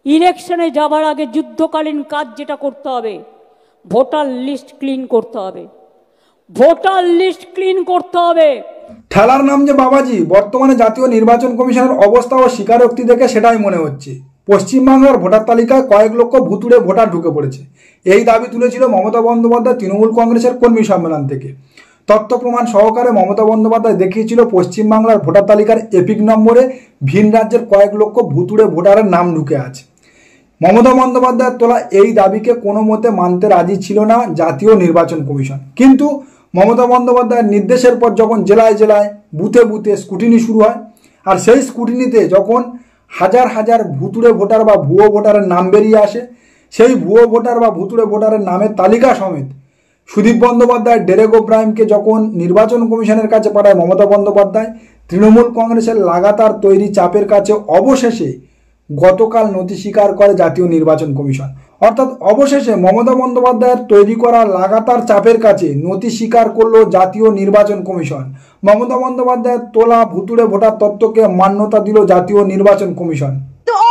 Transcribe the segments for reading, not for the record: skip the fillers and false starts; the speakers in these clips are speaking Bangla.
ইলেকশনে যাবার আগে যুদ্ধকালীন কাজ যেটা করতে হবে, ভোটার লিস্ট ক্লিন করতে হবে, ভোটার লিস্ট ক্লিন করতে হবে। ঠেলার নাম যে বাবাজি, বর্তমানে জাতীয় নির্বাচন কমিশনের অবস্থা ও স্বীকারোক্তি দেখে সেটাই মনে হচ্ছে। পশ্চিমবাংলার ভোটার তালিকায় কয়েক লক্ষ ভুতুড়ে ভোটার ঢুকে পড়েছে। এই দাবি তুলেছিল মমতা বন্দ্যোপাধ্যায় তৃণমূল কংগ্রেসের কর্মী সম্মেলন থেকে। তথ্য প্রমাণ সহকারে মমতা বন্দ্যোপাধ্যায় দেখিয়েছিল পশ্চিমবাংলার ভোটার তালিকার এপিক নম্বরে ভিন রাজ্যের কয়েক লক্ষ ভুতুড়ে ভোটারের নাম ঢুকে আছে। মমতা বন্দ্যোপাধ্যায়ের তোলা এই দাবিকে কোনো মতে মানতে রাজি ছিল না জাতীয় নির্বাচন কমিশন। কিন্তু মমতা বন্দ্যোপাধ্যায়ের নির্দেশের পর যখন জেলায় জেলায় বুথে বুথে স্ক্রুটিনি শুরু হয়, আর সেই স্ক্রুটিনিতে যখন হাজার হাজার ভুতুড়ে ভোটার বা ভুয়ো ভোটারের নাম বেরিয়ে আসে, সেই ভুয়ো ভোটার বা ভুতুড়ে ভোটারের নামের তালিকা সমেত সুদীপ বন্দ্যোপাধ্যায়, ডেরেক ওব্রাহিমকে যখন নির্বাচন কমিশনের কাছে পাঠায় মমতা বন্দ্যোপাধ্যায়, তৃণমূল কংগ্রেসের লাগাতার তৈরি চাপের কাছে অবশেষে গতকাল নথি স্বীকার করে জাতীয় নির্বাচন কমিশন। অর্থাৎ অবশেষে মমতা বন্দ্যোপাধ্যায়ের তৈরি করা লাগাতার চাপের কাছে নথি স্বীকার করল জাতীয় নির্বাচন কমিশন। মমতা বন্দ্যোপাধ্যায়ের তোলা ভুতুড়ে ভোটার তত্ত্বকে মান্যতা দিল জাতীয় নির্বাচন কমিশন।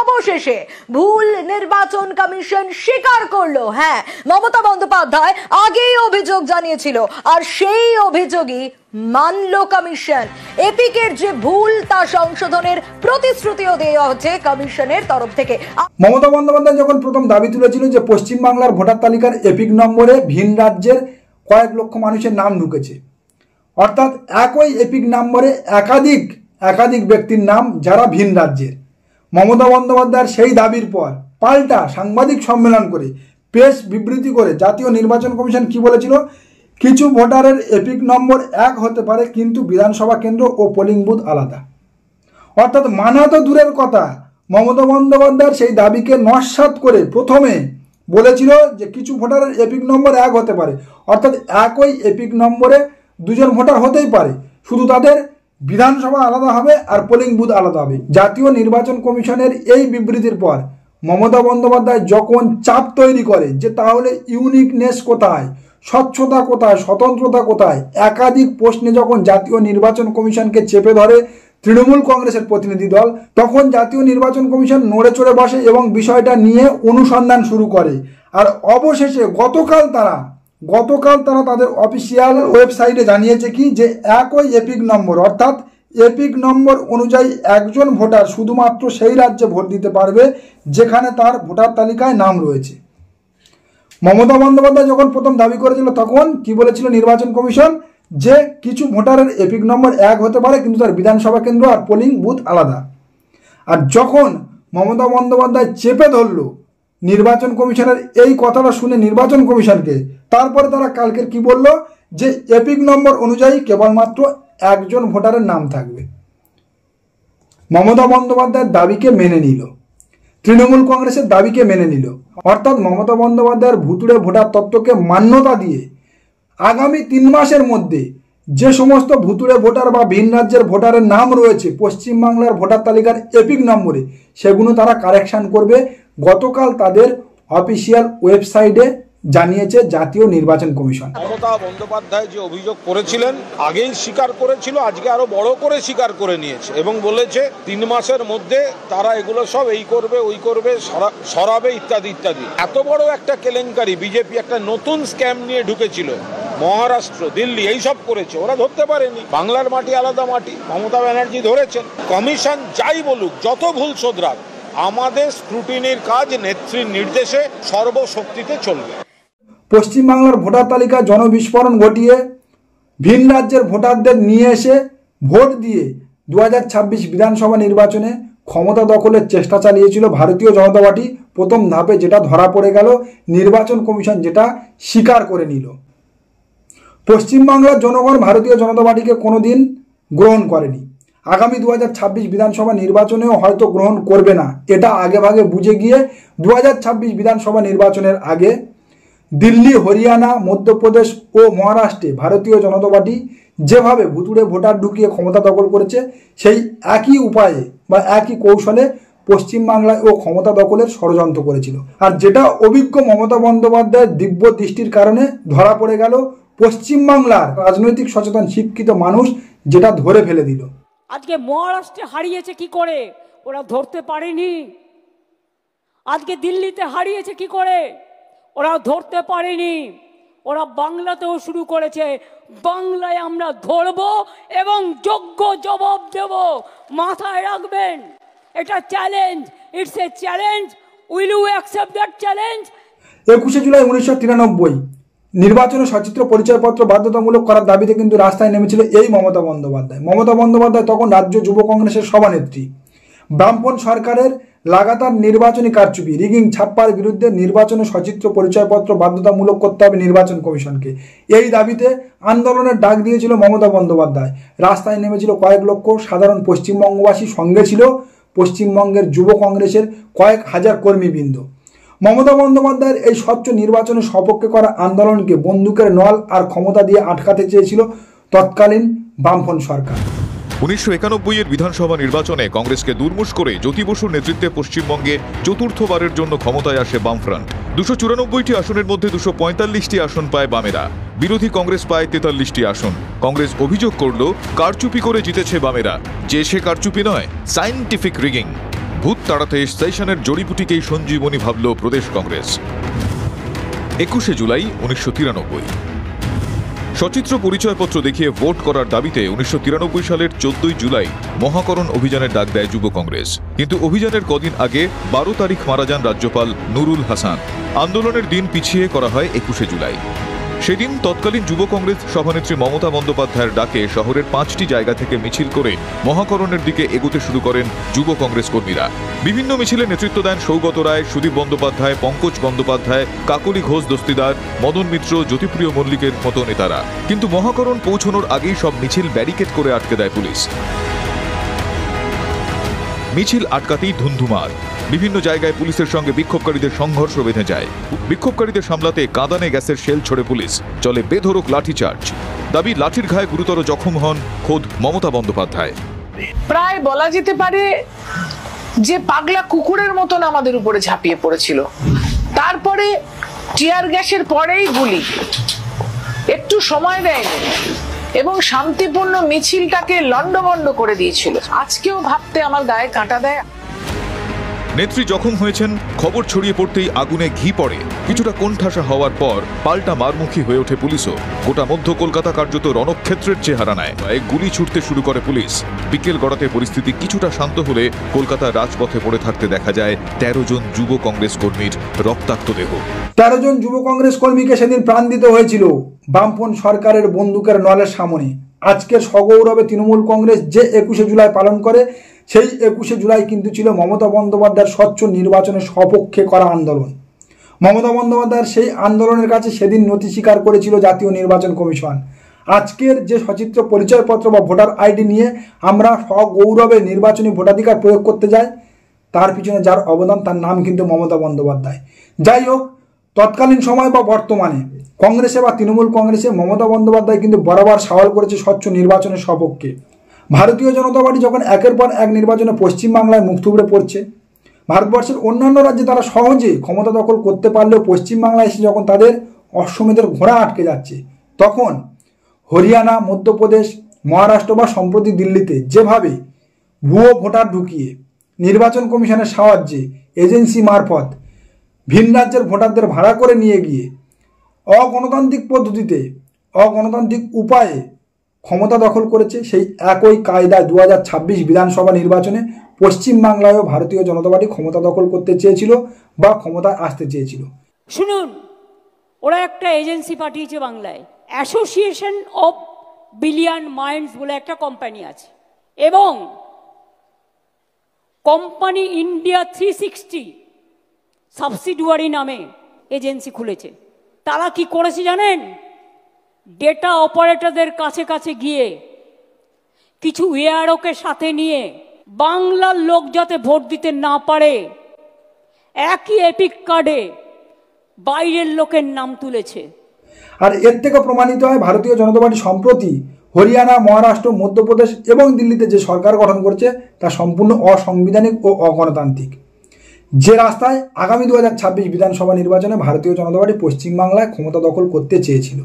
অবশেষে ভুল নির্বাচন কমিশন স্বীকার করলো, হ্যাঁ, মমতা বন্দ্যোপাধ্যায় আগেই অভিযোগ জানিয়েছিল, আর সেই অভিযোগই মানল কমিশন। এপিকের যে ভুল তা সংশোধনের প্রতিশ্রুতিও দেওয়া হচ্ছে কমিশনের তরফ থেকে। মমতা বন্দ্যোপাধ্যায় যখন প্রথম দাবি তুলেছিল যে পশ্চিমবাংলার ভোটার তালিকার এপিক নম্বরে ভিন রাজ্যের কয়েক লক্ষ মানুষের নাম ঢুকেছে, অর্থাৎ একই এপিক নম্বরে একাধিক ব্যক্তির নাম যারা ভিন রাজ্যের, মমতা বন্দ্যোপাধ্যায়ের সেই দাবির পর পাল্টা সাংবাদিক সম্মেলন করে প্রেস বিবৃতি করে জাতীয় নির্বাচন কমিশন কি বলেছিল, কিছু ভোটারের এপিক নম্বর এক হতে পারে কিন্তু বিধানসভা কেন্দ্র ও পোলিং বুথ আলাদা। অর্থাৎ মানা তো দূরের কথা, মমতা বন্দ্যোপাধ্যায়ের সেই দাবিকে নস্যাৎ করে প্রথমে বলেছিল যে কিছু ভোটারের এপিক নম্বর এক হতে পারে, অর্থাৎ একই এপিক নম্বরে দুজন ভোটার হতেই পারে, শুধু তাদের বিধানসভা আলাদা হবে আর পোলিং বুথ আলাদা হবে। জাতীয় নির্বাচন কমিশনের এই বিবৃতির পর মমতা বন্দ্যোপাধ্যায় যখন চাপ তৈরি করে যে তাহলে ইউনিকনেস কোথায়, স্বচ্ছতা কোথায়, স্বতন্ত্রতা কোথায়, একাধিক প্রশ্নে যখন জাতীয় নির্বাচন কমিশনকে চেপে ধরে তৃণমূল কংগ্রেসের প্রতিনিধি দল, তখন জাতীয় নির্বাচন কমিশন নড়ে চড়ে বসে এবং বিষয়টা নিয়ে অনুসন্ধান শুরু করে। আর অবশেষে গতকাল তারা তাদের অফিসিয়াল ওয়েবসাইটে জানিয়েছে কি, যে একই এপিক নম্বর, অর্থাৎ এপিক নম্বর অনুযায়ী একজন ভোটার শুধুমাত্র সেই রাজ্যে ভোট দিতে পারবে যেখানে তার ভোটার তালিকায় নাম রয়েছে। মমতা বন্দ্যোপাধ্যায় যখন প্রথম দাবি করেছিল তখন কি বলেছিল নির্বাচন কমিশন, যে কিছু ভোটারের এপিক নম্বর এক হতে পারে কিন্তু তার বিধানসভা কেন্দ্র আর পোলিং বুথ আলাদা। আর যখন মমতা বন্দ্যোপাধ্যায় চেপে ধরল নির্বাচন কমিশনের এই কথাটা শুনে নির্বাচন কমিশনকে, তারপরে তারা কালকের কি বলল, যে এপিক নম্বর অনুযায়ী কেবলমাত্র একজন ভোটারের নাম থাকবে। মমতা বন্দ্যোপাধ্যায়ের দাবিকে মেনে নিল, তৃণমূল কংগ্রেসের দাবিকে মেনে নিল, অর্থাৎ মমতা বন্দ্যোপাধ্যায়ের ভুতুড়ে ভোটার তত্ত্বকে মান্যতা দিয়ে আগামী 3 মাসের মধ্যে যে সমস্ত ভুতুড়ে ভোটার বা ভিন রাজ্যের ভোটারের নাম রয়েছে পশ্চিমবাংলার ভোটার তালিকার এপিক নম্বরে, সেগুলো তারা কারেকশন করবে। গতকাল তাদের অফিসিয়াল ওয়েবসাইটে জানিয়েছে জাতীয় নির্বাচন কমিশন। মমতা বন্দ্যোপাধ্যায় যে অভিযোগ করেছিলেন আগেই স্বীকার করেছিল, আজকে আরো বড় করে স্বীকার করে নিয়েছে এবং বলেছে 3 মাসের মধ্যে তারা এগুলো সব এই করবে ওই করবে, সরাবে ইত্যাদি ইত্যাদি। এত বড় একটা কেলেঙ্কারি, বিজেপি একটা নতুন স্ক্যাম নিয়ে ঢুকেছিল, মহারাষ্ট্র, দিল্লি এইসব করেছে, ওরা ধরতে পারেনি। বাংলার মাটি আলাদা মাটি, মমতা ব্যানার্জি ধরেছেন। কমিশন যাই বলুক, যত ভুল শোধরাক, আমাদের স্ক্রুটিনির কাজ নেত্রীর নির্দেশে সর্বশক্তিতে চলবে। পশ্চিমবাংলার ভোটার তালিকা জনবিস্ফোরণ ঘটিয়ে ভিন রাজ্যের ভোটারদের নিয়ে এসে ভোট দিয়ে 2026 বিধানসভা নির্বাচনে ক্ষমতা দখলের চেষ্টা চালিয়েছিল ভারতীয় জনতা পার্টি। প্রথম ধাপে যেটা ধরা পড়ে গেল, নির্বাচন কমিশন যেটা স্বীকার করে নিল। পশ্চিমবাংলার জনগণ ভারতীয় জনতা পার্টিকে কোনোদিন গ্রহণ করেনি, আগামী 2026 বিধানসভা নির্বাচনেও হয়তো গ্রহণ করবে না। এটা আগেভাগে বুঝে গিয়ে 2026 বিধানসভা নির্বাচনের আগে দিল্লি, হরিয়ানা, মধ্যপ্রদেশ ও মহারাষ্ট্রে ভারতীয় জনতা পার্টি যেভাবে ভুতুড়ে ভোটার ঢুকিয়ে ক্ষমতা দখল করেছে, সেই একই উপায়ে বা একই কৌশলে পশ্চিমবাংলায় ও ক্ষমতা দখলের ষড়যন্ত্র করেছিল। আর যেটা অভিজ্ঞ মমতা বন্দ্যোপাধ্যায়ের দিব্য দৃষ্টির কারণে ধরা পড়ে গেল, পশ্চিমবাংলার রাজনৈতিক সচেতন শিক্ষিত মানুষ যেটা ধরে ফেলে দিল। আজকে মহারাষ্ট্রে হারিয়েছে কি করে, ওরা ধরতে পারেনি। আজকে দিল্লিতে হারিয়েছে কি করে? ওরা ধরতে পারেনি, ওরা বাংলাতেও শুরু করেছে। বাংলায় আমরা ধরব এবং যোগ্য জবাব দেব। মাথায় রাখবেন, এটা challenge, it's a challenge. Will you accept that challenge? 21শে জুলাই 1993 নির্বাচনে সচিত্র পরিচয়পত্র বাধ্যতামূলক করার দাবিতে কিন্তু রাস্তায় নেমেছিল এই মমতা বন্দ্যোপাধ্যায়। মমতা বন্দ্যোপাধ্যায় তখন রাজ্য যুব কংগ্রেসের সভানেত্রী। বামপন সরকারের লাগাতার নির্বাচনী কারচুপি, রিগিং, ছাপ্পার বিরুদ্ধে নির্বাচনে সচিত্র পরিচয়পত্র বাধ্যতামূলক করতে হবে নির্বাচন কমিশনকে, এই দাবিতে আন্দোলনের ডাক দিয়েছিল মমতা বন্দ্যোপাধ্যায়। রাস্তায় নেমেছিল কয়েক লক্ষ সাধারণ পশ্চিমবঙ্গবাসী, সঙ্গে ছিল পশ্চিমবঙ্গের যুব কংগ্রেসের কয়েক হাজার কর্মীবৃন্দ। মমতা বন্দ্যোপাধ্যায়ের এই স্বচ্ছ নির্বাচনের সপক্ষে করা আন্দোলনকে বন্দুকের নল আর ক্ষমতা দিয়ে আটকাতে চেয়েছিল তৎকালীন বামপন সরকার। 1991-এর বিধানসভা নির্বাচনে কংগ্রেসকে দুর্মুষ করে জ্যোতি বসুর নেতৃত্বে পশ্চিমবঙ্গে চতুর্থবারের জন্য ক্ষমতায় আসে বামফ্রন্ট। 294টি আসনের মধ্যে 245টি আসন পায় বামেরা, বিরোধী কংগ্রেস পায় 43টি আসন। কংগ্রেস অভিযোগ করল কারচুপি করে জিতেছে বামেরা, যে সে কারচুপি নয়, সায়েন্টিফিক রিগিং। ভূত তাড়াতে স্টেশনের জড়িবুটিকেই সঞ্জীবনী ভাবল প্রদেশ কংগ্রেস। 21শে জুলাই 1993 সচিত্র পরিচয়পত্র দেখিয়ে ভোট করার দাবিতে 1993 সালের 14ই জুলাই মহাকরণ অভিযানের ডাক দেয় যুব কংগ্রেস। কিন্তু অভিযানের কদিন আগে 12 তারিখ মারা যান রাজ্যপাল নুরুল হাসান। আন্দোলনের দিন পিছিয়ে করা হয় 21শে জুলাই। সেদিন তৎকালীন যুব কংগ্রেস সভানেত্রী মমতা বন্দ্যোপাধ্যায়ের ডাকে শহরের 5টি জায়গা থেকে মিছিল করে মহাকরণের দিকে এগোতে শুরু করেন যুব কংগ্রেস কর্মীরা। বিভিন্ন মিছিলে নেতৃত্ব দেন সৌগত রায়, সুদীপ বন্দ্যোপাধ্যায়, পঙ্কজ বন্দ্যোপাধ্যায়, কাকলি ঘোষ দস্তিদার, মদন মিত্র, জ্যোতিপ্রিয় মল্লিকের মতো নেতারা। কিন্তু মহাকরণ পৌঁছানোর আগেই সব মিছিল ব্যারিকেড করে আটকে দেয় পুলিশ। মিছিল আটকাতেই ধুন্ধুমার। বিভিন্ন জায়গায় পুলিশের সঙ্গে বিক্ষোভকারীদের সংঘর্ষ বেঁধে যায়। বিক্ষোভকারীদের সামলাতে কাঁদানে গ্যাসের শেল ছোড়ে পুলিশ। চলে বেধড়ক লাঠিচার্জ। দাবি, লাঠির ঘায়ে গুরুতর জখম হন খোদ মমতা বন্দ্যোপাধ্যায়। প্রায় বলা যেতে পারে যে পাগলা কুকুরের মতন আমাদের উপরে ঝাঁপিয়ে পড়েছিল। তারপরে টিয়ার গ্যাসের পরেই গুলি, একটু সময় দেয়নি এবং শান্তিপূর্ণ মিছিলটাকে লন্ডভন্ড করে দিয়েছিল। আজকেও ভাবতে আমার গায়ে কাঁটা দেয়। নেত্রী জখম হয়েছেন, খবর ছড়িয়ে পড়তেই আগুনে ঘি পড়ে। কিছুটা কোণঠাসা হওয়ার পর পাল্টা মারমুখী হয়ে ওঠে পুলিশও। গোটা মধ্য কলকাতা কার্যত রণক্ষেত্রের চেহারা নেয়। গুলি ছুটতে শুরু করে পুলিশ। বিকেল গড়াতে পরিস্থিতি কিছুটা শান্ত হলে কলকাতার রাজপথে পড়ে থাকতে দেখা যায় 13 জন যুব কংগ্রেস কর্মীর রক্তাক্ত দেহ। 13 জন যুব কংগ্রেস কর্মীকে সেদিন প্রাণ দিতে হয়েছিল বামপন সরকারের বন্দুকের নলের সামনে। আজকের সগৌরবে তৃণমূল কংগ্রেস যে 21শে জুলাই পালন করে, সেই 21শে জুলাই কিন্তু ছিল মমতা বন্দ্যোপাধ্যায়ের স্বচ্ছ নির্বাচনের সপক্ষে করা আন্দোলন। মমতা বন্দ্যোপাধ্যায়ের সেই আন্দোলনের কাছে সেদিন নথি স্বীকার করেছিল জাতীয় নির্বাচন কমিশন। আজকের যে সচিত্র পরিচয়পত্র বা ভোটার আইডি নিয়ে আমরা সগৌরবে নির্বাচনী ভোটাধিকার প্রয়োগ করতে যাই, তার পিছনে যার অবদান তার নাম কিন্তু মমতা বন্দ্যোপাধ্যায়। যাই হোক, তৎকালীন সময় বা বর্তমানে কংগ্রেসে বা তৃণমূল কংগ্রেসে মমতা বন্দ্যোপাধ্যায় কিন্তু বরাবর সওয়াল করেছে স্বচ্ছ নির্বাচনের সপক্ষে। ভারতীয় জনতা পার্টি যখন একের পর এক নির্বাচনে পশ্চিমবাংলায় মুখ থুবড়ে পড়ছে, ভারতবর্ষের অন্যান্য রাজ্যে তারা সহজে ক্ষমতা দখল করতে পারলেও পশ্চিমবাংলায় এসে যখন তাদের অশ্বমেধের ঘোড়া আটকে যাচ্ছে, তখন হরিয়ানা, মধ্যপ্রদেশ, মহারাষ্ট্র বা সম্প্রতি দিল্লিতে যেভাবে ভুয়ো ভোটার ঢুকিয়ে নির্বাচন কমিশনের সাহায্যে এজেন্সি মারফত ভিন রাজ্যের ভোটারদের ভাড়া করে নিয়ে গিয়ে অগণতান্ত্রিক পদ্ধতিতে, অগণতান্ত্রিক উপায়ে ক্ষমতা দখল করেছে, সেই একই কায়দায় 2026 বিধানসভা নির্বাচনে পশ্চিমবাংলায়ও ভারতীয় জনতা পার্টি ক্ষমতা দখল করতে চেয়েছিল বা ক্ষমতায় আসতে চেয়েছিল। শুনুন, ওরা একটা এজেন্সি পাঠিয়েছে বাংলায়, অ্যাসোসিয়েশন অফ বিলিয়ন মাইন্ডস বলে একটা কোম্পানি আছে, এবং কোম্পানি ইন্ডিয়া 360 সাবসিডিয়ারি নামে এজেন্সি খুলেছে। তারা কি করেছে জানেন? ডেটা অপারেটরদের কাছে কাছে গিয়ে কিছু এআরওকে সাথে নিয়ে বাংলার লোক যাতে ভোট দিতে না পারে, একই এপিক কার্ডে বাইরের লোকের নাম তুলেছে। আর এর থেকে প্রমাণিত হয় ভারতীয় জনতা পার্টি সম্প্রতি হরিয়ানা, মহারাষ্ট্র, মধ্যপ্রদেশ এবং দিল্লিতে যে সরকার গঠন করছে তা সম্পূর্ণ অসাংবিধানিক ও অগণতান্ত্রিক। যে রাস্তায় আগামী 2026 বিধানসভা নির্বাচনে ভারতীয় জনতা পার্টি পশ্চিমবাংলায় ক্ষমতা দখল করতে চেয়েছিল।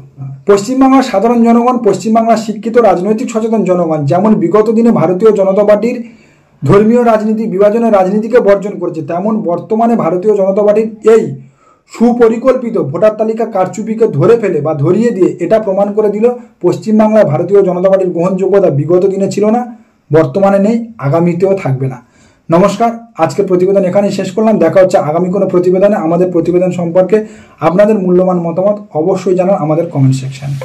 পশ্চিমবাংলার সাধারণ জনগণ, পশ্চিমবাংলার শিক্ষিত রাজনৈতিক সচেতন জনগণ যেমন বিগত দিনে ভারতীয় জনতা পার্টির ধর্মীয় রাজনীতি, বিভাজনের রাজনীতিকে বর্জন করেছে, তেমন বর্তমানে ভারতীয় জনতা পার্টির এই সুপরিকল্পিত ভোটার তালিকা কারচুপিকে ধরে ফেলে বা ধরিয়ে দিয়ে এটা প্রমাণ করে দিল পশ্চিমবাংলায় ভারতীয় জনতা পার্টির গ্রহণযোগ্যতা বিগত দিনে ছিল না, বর্তমানে নেই, আগামীতেও থাকবে না। নমস্কার, আজকের প্রতিবেদন এখানেই শেষ করলাম। দেখা হচ্ছে আগামী কোনো প্রতিবেদনে। আমাদের প্রতিবেদন সম্পর্কে আপনাদের মূল্যবান মতামত অবশ্যই জানান আমাদের কমেন্ট সেকশনে।